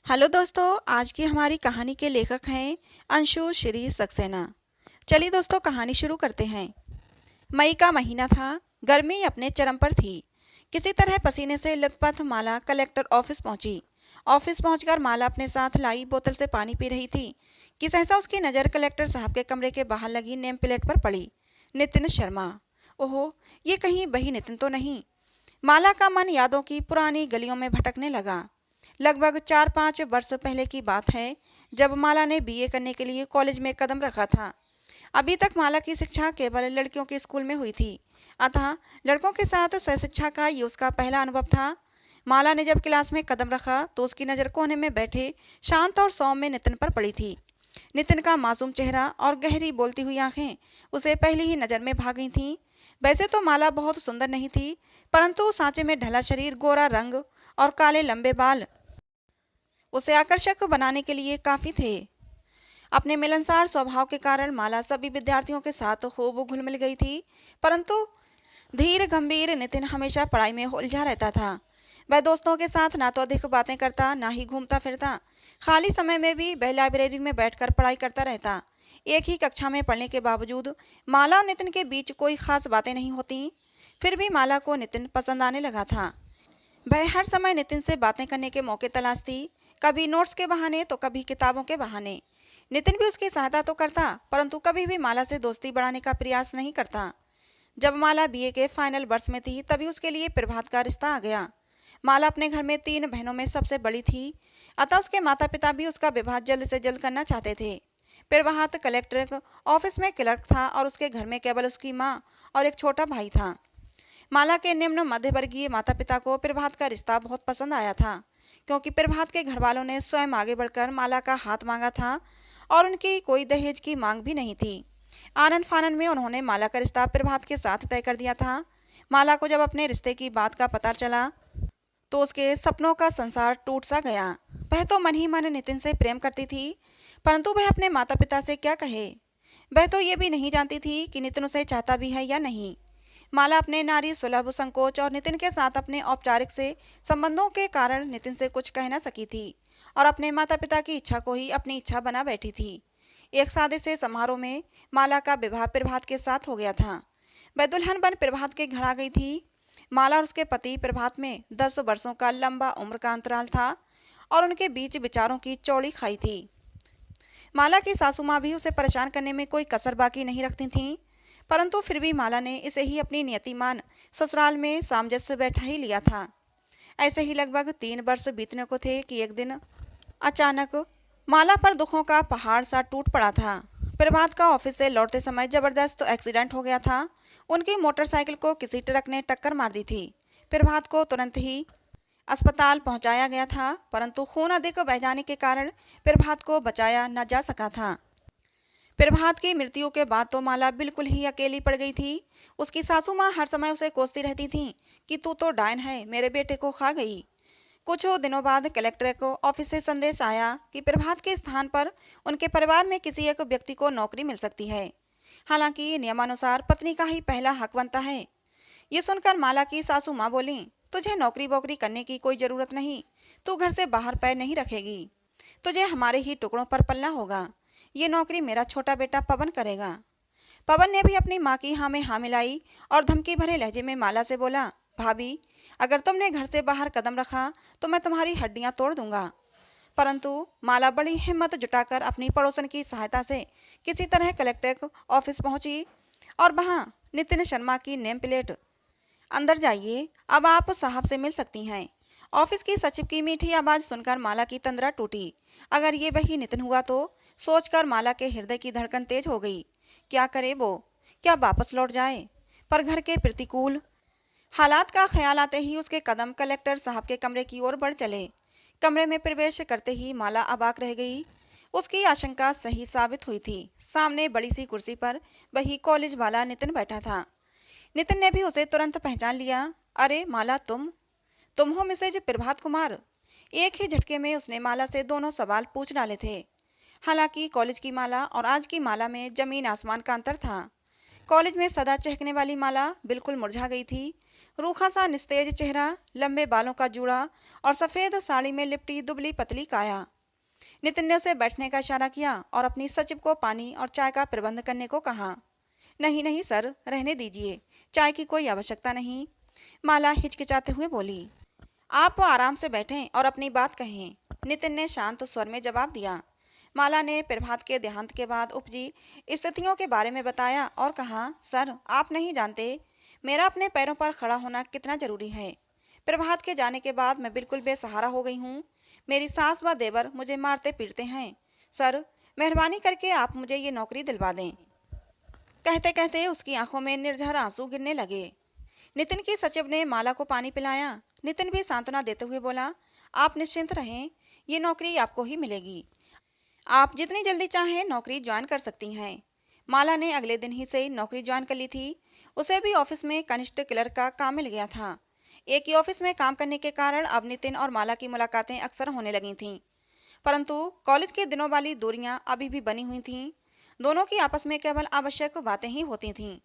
Hello दोस्तों, आज की हमारी कहानी के लेखक हैं अंशु श्री सक्सेना। चलिए दोस्तों, कहानी शुरू करते हैं। मई का महीना था। गर्मी अपने चरम पर थी। किसी तरह पसीने से लथपथ माला कलेक्टर ऑफिस पहुंची। ऑफिस पहुंचकर माला अपने साथ लाई बोतल से पानी पी रही थी कि सहसा उसकी नज़र कलेक्टर साहब के कमरे के बाहर लगी नेम प्लेट पर पड़ी। नितिन शर्मा। ओहो, ये कहीं वही नितिन तो नहीं। माला का मन यादों की पुरानी गलियों में भटकने लगा। लगभग 4-5 वर्ष पहले की बात है, जब माला ने बीए करने के लिए कॉलेज में कदम रखा था। अभी तक माला की शिक्षा केवल लड़कियों के स्कूल में हुई थी, अतः लड़कों के साथ सहशिक्षा का ये उसका पहला अनुभव था। माला ने जब क्लास में कदम रखा तो उसकी नज़र कोने में बैठे शांत और सौम्य नितिन पर पड़ी थी। नितिन का मासूम चेहरा और गहरी बोलती हुई आंखें उसे पहली ही नज़र में भा गई थीं। वैसे तो माला बहुत सुंदर नहीं थी, परंतु सांचे में ढला शरीर, गोरा रंग और काले लंबे बाल उसे आकर्षक बनाने के लिए काफ़ी थे। अपने मिलनसार स्वभाव के कारण माला सभी विद्यार्थियों के साथ खूब घुल मिल गई थी, परंतु धीर गंभीर नितिन हमेशा पढ़ाई में उलझा रहता था। वह दोस्तों के साथ ना तो अधिक बातें करता, ना ही घूमता फिरता। खाली समय में भी वह लाइब्रेरी में बैठकर पढ़ाई करता रहता। एक ही कक्षा में पढ़ने के बावजूद माला और नितिन के बीच कोई खास बातें नहीं होती। फिर भी माला को नितिन पसंद आने लगा था। वह हर समय नितिन से बातें करने के मौके तलाशती, कभी नोट्स के बहाने तो कभी किताबों के बहाने। नितिन भी उसकी सहायता तो करता, परंतु कभी भी माला से दोस्ती बढ़ाने का प्रयास नहीं करता। जब माला बीए के फाइनल वर्ष में थी, तभी उसके लिए प्रभात का रिश्ता आ गया। माला अपने घर में 3 बहनों में सबसे बड़ी थी, अतः उसके माता पिता भी उसका विवाह जल्द से जल्द करना चाहते थे। प्रभात कलेक्टर ऑफिस में क्लर्क था और उसके घर में केवल उसकी माँ और एक छोटा भाई था। माला के निम्न मध्यवर्गीय माता पिता को प्रभात का रिश्ता बहुत पसंद आया था, क्योंकि प्रभात के घर वालों ने स्वयं आगे बढ़कर माला का हाथ मांगा था और उनकी कोई दहेज की मांग भी नहीं थी। आनन फानन में उन्होंने माला का रिश्ता प्रभात के साथ तय कर दिया था। माला को जब अपने रिश्ते की बात का पता चला तो उसके सपनों का संसार टूट सा गया। वह तो मन ही मन नितिन से प्रेम करती थी, परंतु वह अपने माता पिता से क्या कहे। वह तो ये भी नहीं जानती थी कि नितिन उसे चाहता भी है या नहीं। माला अपने नारी सुलभ संकोच और नितिन के साथ अपने औपचारिक से संबंधों के कारण नितिन से कुछ कह न सकी थी और अपने माता पिता की इच्छा को ही अपनी इच्छा बना बैठी थी। एक सादे से समारोह में माला का विवाह प्रभात के साथ हो गया था। वह दुल्हन बन प्रभात के घर आ गई थी। माला और उसके पति प्रभात में 10 वर्षों का लंबा उम्र का अंतराल था और उनके बीच विचारों की चौड़ी खाई थी। माला की सासू माँ भी उसे परेशान करने में कोई कसर बाकी नहीं रखती थीं, परंतु फिर भी माला ने इसे ही अपनी नियति मान ससुराल में सामंजस्य बैठा ही लिया था। ऐसे ही लगभग 3 वर्ष बीतने को थे कि एक दिन अचानक माला पर दुखों का पहाड़ सा टूट पड़ा था। प्रभात का ऑफिस से लौटते समय जबरदस्त एक्सीडेंट हो गया था। उनकी मोटरसाइकिल को किसी ट्रक ने टक्कर मार दी थी। प्रभात को तुरंत ही अस्पताल पहुंचाया गया था, परंतु खून अधिक बह जाने के कारण प्रभात को बचाया न जा सका था। प्रभात की मृत्यु के बाद तो माला बिल्कुल ही अकेली पड़ गई थी। उसकी सासू माँ हर समय उसे कोसती रहती थी कि तू तो डायन है, मेरे बेटे को खा गई। कुछ दिनों बाद कलेक्टर को ऑफिस से संदेश आया कि प्रभात के स्थान पर उनके परिवार में किसी एक व्यक्ति को नौकरी मिल सकती है। हालांकि नियमानुसार पत्नी का ही पहला हक बनता है। ये सुनकर माला की सासू माँ बोली, तुझे नौकरी वोकरी करने की कोई ज़रूरत नहीं। तू घर से बाहर पैर नहीं रखेगी। तुझे हमारे ही टुकड़ों पर पलना होगा। ये नौकरी मेरा छोटा बेटा पवन करेगा। पवन ने भी अपनी माँ की हाँ में हाँ मिलाई और धमकी भरे लहजे में माला से बोला, भाभी, अगर तुमने घर से बाहर कदम रखा तो मैं तुम्हारी हड्डियाँ तोड़ दूंगा। परंतु माला बड़ी हिम्मत जुटाकर अपनी पड़ोसन की सहायता से किसी तरह कलेक्टर ऑफिस पहुंची और वहाँ नितिन शर्मा की नेम प्लेट, अंदर जाइए, अब आप साहब से मिल सकती हैं। ऑफिस की सचिव की मीठी आवाज़ सुनकर माला की तंद्रा टूटी। अगर ये वही नितिन हुआ तो सोचकर माला के हृदय की धड़कन तेज हो गई। क्या करे वो, क्या वापस लौट जाए? पर घर के प्रतिकूल हालात का ख्याल आते ही उसके कदम कलेक्टर साहब के कमरे की ओर बढ़ चले। कमरे में प्रवेश करते ही माला अबाक रह गई। उसकी आशंका सही साबित हुई थी। सामने बड़ी सी कुर्सी पर वही कॉलेज वाला नितिन बैठा था। नितिन ने भी उसे तुरंत पहचान लिया। अरे माला, तुम हो मिसेज प्रभात कुमार। एक ही झटके में उसने माला से दोनों सवाल पूछ डाले थे। हालांकि कॉलेज की माला और आज की माला में जमीन आसमान का अंतर था। कॉलेज में सदा चहकने वाली माला बिल्कुल मुरझा गई थी। रूखा सा निस्तेज चेहरा, लंबे बालों का जूड़ा और सफ़ेद साड़ी में लिपटी दुबली पतली काया। नितिन ने उसे बैठने का इशारा किया और अपनी सचिव को पानी और चाय का प्रबंध करने को कहा। नहीं नहीं सर, रहने दीजिए, चाय की कोई आवश्यकता नहीं, माला हिचकिचाते हुए बोली। आप आराम से बैठें और अपनी बात कहें, नितिन ने शांत स्वर में जवाब दिया। माला ने प्रभात के देहांत के बाद उपजी स्थितियों के बारे में बताया और कहा, सर आप नहीं जानते मेरा अपने पैरों पर खड़ा होना कितना जरूरी है। प्रभात के जाने के बाद मैं बिल्कुल बेसहारा हो गई हूँ। मेरी सास व देवर मुझे मारते पीटते हैं। सर मेहरबानी करके आप मुझे ये नौकरी दिलवा दें। कहते कहते उसकी आंखों में निर्झर आंसू गिरने लगे। नितिन की सचिव ने माला को पानी पिलाया। नितिन भी सांत्वना देते हुए बोला, आप निश्चिंत रहें, ये नौकरी आपको ही मिलेगी। आप जितनी जल्दी चाहें नौकरी ज्वाइन कर सकती हैं। माला ने अगले दिन ही से नौकरी ज्वाइन कर ली थी। उसे भी ऑफिस में कनिष्ठ क्लर्क का काम मिल गया था। एक ही ऑफिस में काम करने के कारण अब नितिन और माला की मुलाकातें अक्सर होने लगी थीं। परंतु कॉलेज के दिनों वाली दूरियां अभी भी बनी हुई थीं। दोनों की आपस में केवल आवश्यक बातें ही होती थीं।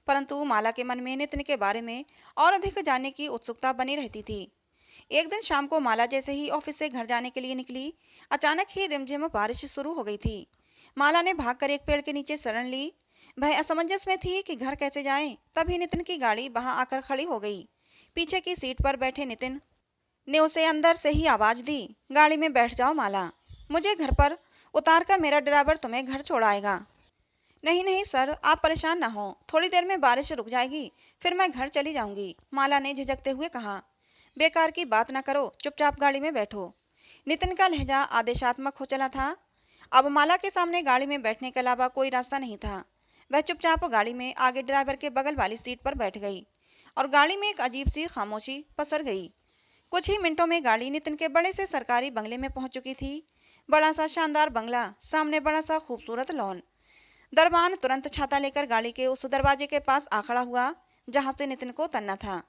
परंतु माला के मन में नितिन के बारे में और अधिक जानने की उत्सुकता बनी रहती थी। एक दिन शाम को माला जैसे ही ऑफिस से घर जाने के लिए निकली, अचानक ही रिमझिम बारिश शुरू हो गई थी। माला ने भागकर एक पेड़ के नीचे शरण ली। वह असमंजस में थी कि घर कैसे जाए। तभी नितिन की गाड़ी वहां आकर खड़ी हो गई। पीछे की सीट पर बैठे नितिन ने उसे अंदर से ही आवाज दी, गाड़ी में बैठ जाओ माला, मुझे घर पर उतार कर मेरा ड्राइवर तुम्हें घर छोड़ाएगा। नहीं नहीं सर, आप परेशान ना हो, थोड़ी देर में बारिश रुक जाएगी, फिर मैं घर चली जाऊंगी, माला ने झिझकते हुए कहा। बेकार की बात ना करो, चुपचाप गाड़ी में बैठो। नितिन का लहजा आदेशात्मक हो चला था। अब माला के सामने गाड़ी में बैठने के अलावा कोई रास्ता नहीं था। वह चुपचाप गाड़ी में आगे ड्राइवर के बगल वाली सीट पर बैठ गई और गाड़ी में एक अजीब सी खामोशी पसर गई। कुछ ही मिनटों में गाड़ी नितिन के बड़े से सरकारी बंगले में पहुंच चुकी थी। बड़ा सा शानदार बंगला, सामने बड़ा सा खूबसूरत लॉन। दरबान तुरंत छाता लेकर गाड़ी के उस दरवाजे के पास आ खड़ा हुआ जहां से नितिन को उतरना था।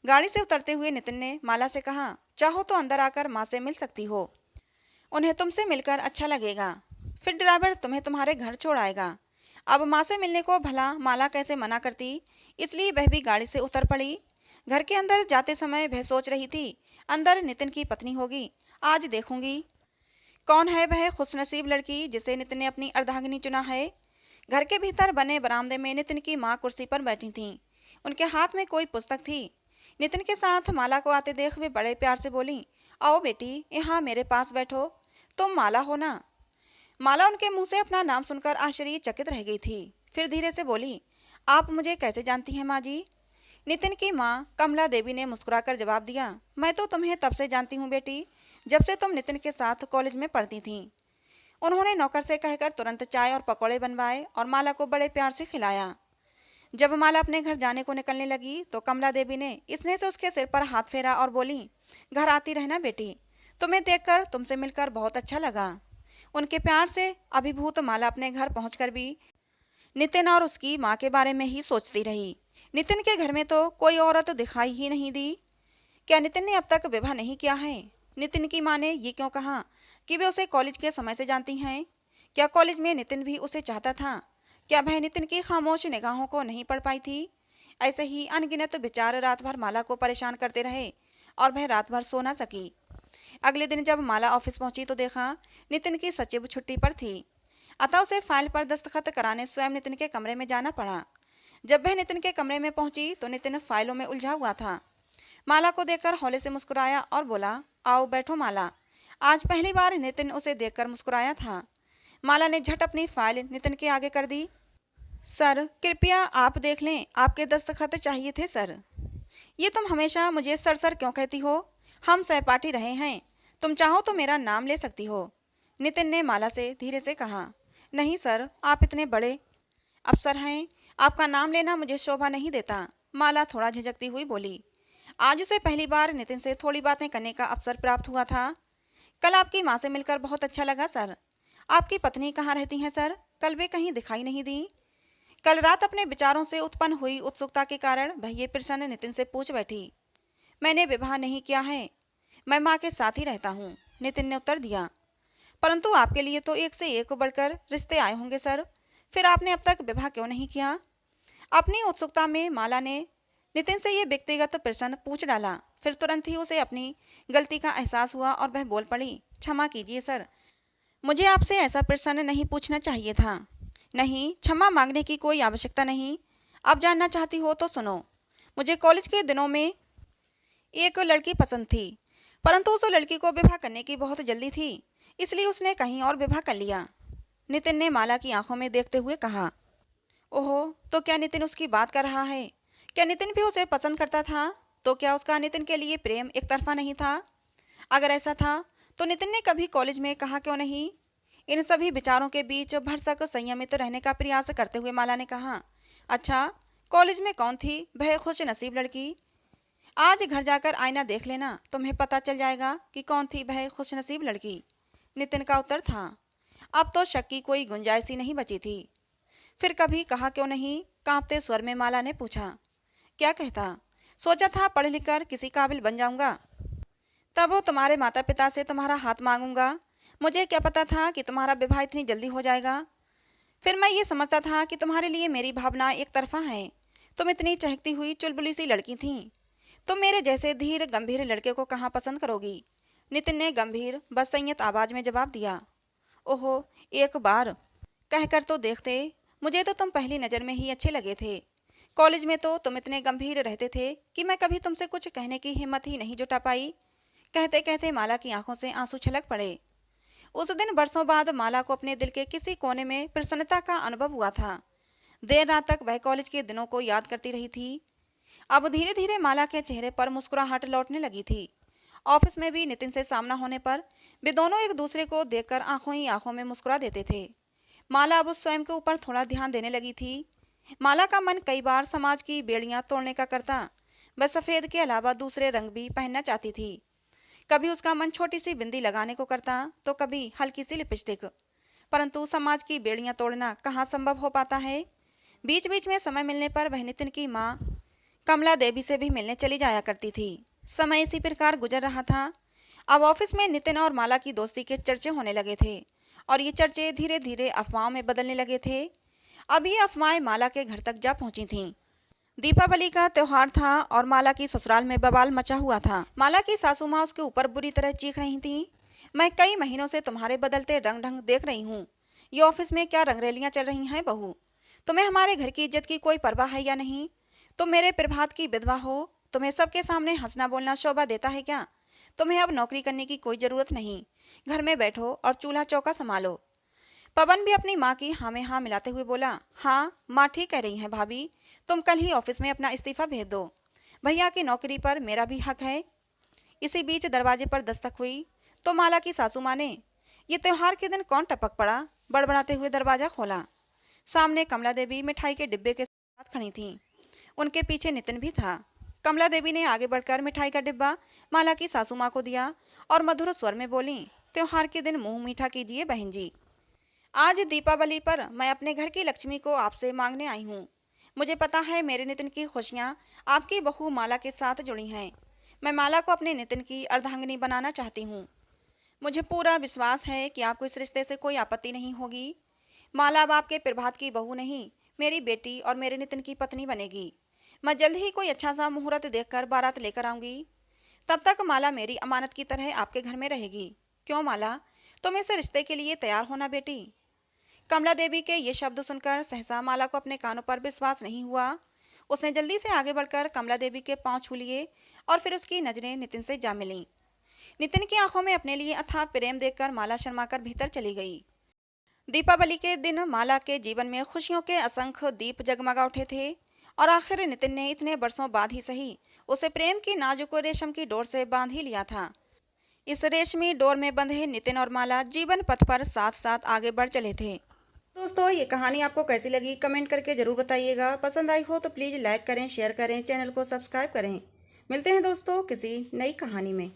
गाड़ी से उतरते हुए नितिन ने माला से कहा, चाहो तो अंदर आकर माँ से मिल सकती हो, उन्हें तुमसे मिलकर अच्छा लगेगा, फिर ड्राइवर तुम्हें तुम्हारे घर छोड़ आएगा। अब माँ से मिलने को भला माला कैसे मना करती, इसलिए वह भी गाड़ी से उतर पड़ी। घर के अंदर जाते समय वह सोच रही थी, अंदर नितिन की पत्नी होगी, आज देखूंगी कौन है वह खुशनसीब लड़की जिसे नितिन ने अपनी अर्धांगिनी चुना है। घर के भीतर बने बरामदे में नितिन की माँ कुर्सी पर बैठी थीं। उनके हाथ में कोई पुस्तक थी। नितिन के साथ माला को आते देख वे बड़े प्यार से बोली, आओ बेटी, यहाँ मेरे पास बैठो, तुम माला हो ना। माला उनके मुंह से अपना नाम सुनकर आश्चर्यचकित रह गई थी। फिर धीरे से बोली, आप मुझे कैसे जानती हैं माँ जी। नितिन की माँ कमला देवी ने मुस्कुराकर जवाब दिया, मैं तो तुम्हें तब से जानती हूँ बेटी, जब से तुम नितिन के साथ कॉलेज में पढ़ती थीं। उन्होंने नौकर से कहकर तुरंत चाय और पकौड़े बनवाए और माला को बड़े प्यार से खिलाया। जब माला अपने घर जाने को निकलने लगी तो कमला देवी ने स्नेह से उसके सिर पर हाथ फेरा और बोली, घर आती रहना बेटी, तुम्हें देखकर तुमसे मिलकर बहुत अच्छा लगा। उनके प्यार से अभिभूत माला अपने घर पहुंचकर भी नितिन और उसकी माँ के बारे में ही सोचती रही। नितिन के घर में तो कोई औरत दिखाई ही नहीं दी। क्या नितिन ने अब तक विवाह नहीं किया है? नितिन की माँ ने ये क्यों कहा कि वे उसे कॉलेज के समय से जानती हैं? क्या कॉलेज में नितिन भी उसे चाहता था? क्या वह नितिन की खामोश निगाहों को नहीं पढ़ पाई थी? ऐसे ही अनगिनत विचार रात भर माला को परेशान करते रहे और वह रात भर सो न सकी। अगले दिन जब माला ऑफिस पहुंची तो देखा नितिन की सचिव छुट्टी पर थी, अतः उसे फाइल पर दस्तखत कराने स्वयं नितिन के कमरे में जाना पड़ा। जब वह नितिन के कमरे में पहुंची तो नितिन फाइलों में उलझा हुआ था। माला को देखकर हौले से मुस्कुराया और बोला, आओ बैठो माला। आज पहली बार नितिन उसे देखकर मुस्कुराया था। माला ने झट अपनी फाइल नितिन के आगे कर दी। सर कृपया आप देख लें, आपके दस्तखत चाहिए थे सर। ये तुम हमेशा मुझे सर सर क्यों कहती हो? हम सहपाठी रहे हैं, तुम चाहो तो मेरा नाम ले सकती हो, नितिन ने माला से धीरे से कहा। नहीं सर, आप इतने बड़े अफसर हैं, आपका नाम लेना मुझे शोभा नहीं देता, माला थोड़ा झिझकती हुई बोली। आज उसे पहली बार नितिन से थोड़ी बातें करने का अवसर प्राप्त हुआ था। कल आपकी माँ से मिलकर बहुत अच्छा लगा सर। आपकी पत्नी कहाँ रहती हैं सर? कल वे कहीं दिखाई नहीं दी। कल रात अपने विचारों से उत्पन्न हुई उत्सुकता के कारण वह ये प्रश्न नितिन से पूछ बैठी। मैंने विवाह नहीं किया है, मैं माँ के साथ ही रहता हूँ, नितिन ने उत्तर दिया। परंतु आपके लिए तो एक से एक बढ़कर रिश्ते आए होंगे सर, फिर आपने अब तक विवाह क्यों नहीं किया? अपनी उत्सुकता में माला ने नितिन से ये व्यक्तिगत प्रश्न पूछ डाला। फिर तुरंत ही उसे अपनी गलती का एहसास हुआ और वह बोल पड़ी, क्षमा कीजिए सर, मुझे आपसे ऐसा प्रश्न नहीं पूछना चाहिए था। नहीं, क्षमा मांगने की कोई आवश्यकता नहीं। आप जानना चाहती हो तो सुनो। मुझे कॉलेज के दिनों में एक लड़की पसंद थी, परंतु उस लड़की को विवाह करने की बहुत जल्दी थी, इसलिए उसने कहीं और विवाह कर लिया। नितिन ने माला की आंखों में देखते हुए कहा। ओहो, तो क्या नितिन उसकी बात कर रहा है? क्या नितिन भी उसे पसंद करता था? तो क्या उसका नितिन के लिए प्रेम एक तरफा नहीं था? अगर ऐसा था तो नितिन ने कभी कॉलेज में कहा क्यों नहीं? इन सभी विचारों के बीच भरसक संयमित रहने का प्रयास करते हुए माला ने कहा, अच्छा, कॉलेज में कौन थी वह खुश नसीब लड़की? आज घर जाकर आईना देख लेना, तुम्हें पता चल जाएगा कि कौन थी वह खुशनसीब लड़की। नितिन का उत्तर था। अब तो शक की कोई गुंजाइश ही नहीं बची थी। फिर कभी कहा क्यों नहीं? कांपते स्वर में माला ने पूछा। क्या कहता? सोचा था पढ़ लिख कर किसी काबिल बन जाऊंगा, तब वो तुम्हारे माता पिता से तुम्हारा हाथ मांगूंगा। मुझे क्या पता था कि तुम्हारा विवाह इतनी जल्दी हो जाएगा। फिर मैं ये समझता था कि तुम्हारे लिए मेरी भावना एक तरफा है। तुम इतनी चहकती हुई चुलबुली सी लड़की थी, तुम मेरे जैसे धीर गंभीर लड़के को कहाँ पसंद करोगी? नितिन ने गंभीर बदसंयत आवाज में जवाब दिया। ओहो, एक बार कहकर तो देखते, मुझे तो तुम पहली नज़र में ही अच्छे लगे थे। कॉलेज में तो तुम इतने गंभीर रहते थे कि मैं कभी तुमसे कुछ कहने की हिम्मत ही नहीं जुटा पाई। कहते कहते माला की आंखों से आंसू छलक पड़े। उस दिन बरसों बाद माला को अपने दिल के किसी कोने में प्रसन्नता का अनुभव हुआ था। देर रात तक वह कॉलेज के दिनों को याद करती रही थी। अब धीरे धीरे माला के चेहरे पर मुस्कुराहट लौटने लगी थी। ऑफिस में भी नितिन से सामना होने पर वे दोनों एक दूसरे को देखकर आंखों ही आंखों में मुस्कुरा देते थे। माला अब उस स्वयं के ऊपर थोड़ा ध्यान देने लगी थी। माला का मन कई बार समाज की बेड़ियां तोड़ने का करता। वह सफ़ेद के अलावा दूसरे रंग भी पहनना चाहती थी। कभी उसका मन छोटी सी बिंदी लगाने को करता, तो कभी हल्की सी लिपस्टिक। परंतु समाज की बेड़ियां तोड़ना कहाँ संभव हो पाता है। बीच बीच में समय मिलने पर वह नितिन की माँ कमला देवी से भी मिलने चली जाया करती थी। समय इसी प्रकार गुजर रहा था। अब ऑफिस में नितिन और माला की दोस्ती के चर्चे होने लगे थे और ये चर्चे धीरे धीरे अफवाहों में बदलने लगे थे। अब ये अफवाहें माला के घर तक जा पहुंची थीं। दीपावली का त्योहार था और माला की ससुराल में बवाल मचा हुआ था। माला की सासू माँ उसके ऊपर बुरी तरह चीख रही थीं। मैं कई महीनों से तुम्हारे बदलते रंग ढंग देख रही हूँ। ये ऑफिस में क्या रंगरेलियाँ चल रही हैं बहू? तुम्हें हमारे घर की इज्जत की कोई परवाह है या नहीं? तुम मेरे प्रभात की विधवा हो, तुम्हें सबके सामने हंसना बोलना शोभा देता है क्या? तुम्हें अब नौकरी करने की कोई ज़रूरत नहीं। घर में बैठो और चूल्हा चौका संभालो। पवन भी अपनी माँ की हाँ में हाँ मिलाते हुए बोला, हाँ माँ ठीक कह रही हैं भाभी, तुम कल ही ऑफिस में अपना इस्तीफा भेज दो। भैया की नौकरी पर मेरा भी हक है। इसी बीच दरवाजे पर दस्तक हुई तो माला की सासू माँ ने, ये त्योहार के दिन कौन टपक पड़ा, बड़बड़ाते हुए दरवाजा खोला। सामने कमला देवी मिठाई के डिब्बे के साथ खड़ी थीं। उनके पीछे नितिन भी था। कमला देवी ने आगे बढ़कर मिठाई का डिब्बा माला की सासू माँ को दिया और मधुर स्वर में बोली, त्योहार के दिन मुंह मीठा कीजिए बहन जी। आज दीपावली पर मैं अपने घर की लक्ष्मी को आपसे मांगने आई हूँ। मुझे पता है मेरे नितिन की खुशियाँ आपकी बहू माला के साथ जुड़ी हैं। मैं माला को अपने नितिन की अर्धांगिनी बनाना चाहती हूँ। मुझे पूरा विश्वास है कि आपको इस रिश्ते से कोई आपत्ति नहीं होगी। माला अब आपके प्रभात की बहू नहीं, मेरी बेटी और मेरे नितिन की पत्नी बनेगी। मैं जल्द ही कोई अच्छा सा मुहूर्त देखकर बारात लेकर आऊँगी। तब तक माला मेरी अमानत की तरह आपके घर में रहेगी। क्यों माला, तुम इस रिश्ते के लिए तैयार होना बेटी? कमला देवी के ये शब्द सुनकर सहसा माला को अपने कानों पर विश्वास नहीं हुआ। उसने जल्दी से आगे बढ़कर कमला देवी के पांव छू लिए और फिर उसकी नजरें नितिन से जा मिलीं। नितिन की आंखों में अपने लिए अथाह प्रेम देखकर माला शर्माकर भीतर चली गई। दीपावली के दिन माला के जीवन में खुशियों के असंख्य दीप जगमगा उठे थे और आखिर नितिन ने इतने बरसों बाद ही सही उसे प्रेम की नाजुक रेशम की डोर से बांध ही लिया था। इस रेशमी डोर में बंधे नितिन और माला जीवन पथ पर साथ साथ आगे बढ़ चले थे। दोस्तों, ये कहानी आपको कैसी लगी कमेंट करके ज़रूर बताइएगा। पसंद आई हो तो प्लीज़ लाइक करें, शेयर करें, चैनल को सब्सक्राइब करें। मिलते हैं दोस्तों किसी नई कहानी में।